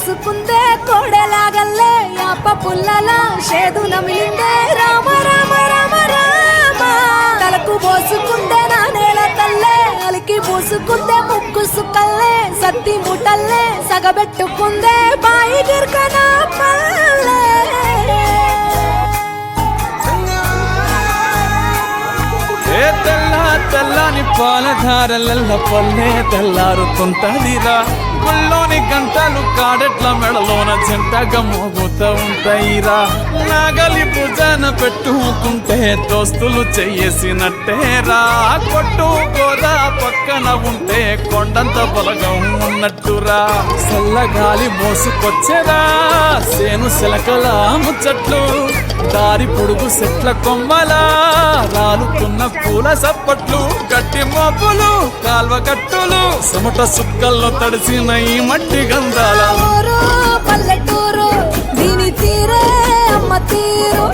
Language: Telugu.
పోసుకుందే కోడెలాగల్లే యాప పుల్లలా షేదు నమిలిందే రామ రామ రామ రామ తలకు పోసుకుందే నా నేల తల్లే అలికి పూసుకుందే ముక్కు సుక్కల్లే సత్తి ముటల్లే సగబెట్టుకుందే బాయి గిర్కనా పల్లె తెల్లని పాలధారలల్ల పల్లె తెల్లారుతుంటదిరా గుళ్ళోని గంటలు కాడెట్ల మెడలోన జంటగా మోగుతూ ఉంటాయిరా నాగలి భుజాన పెట్టుకుంటే దోస్తులు చెయ్యేసినట్టేరా కొట్టు గోదా పక్కన ఉంటే కొండంత బలగం ఉన్నట్టురా చల్లగాలి మోసుకొచ్చేరా సేను శిలకల ముచ్చట్లు దారి పొడుగు చెట్ల కొమ్మలా రాలుతున్న పూల సప్పట్లు గట్టి మోపులు కాల్వ కట్టులు సమట సుక్కల్లో తడిసిన ఈ మట్టి గంధాల పల్లెటూరు దీని తీరే అమ్మ తీరు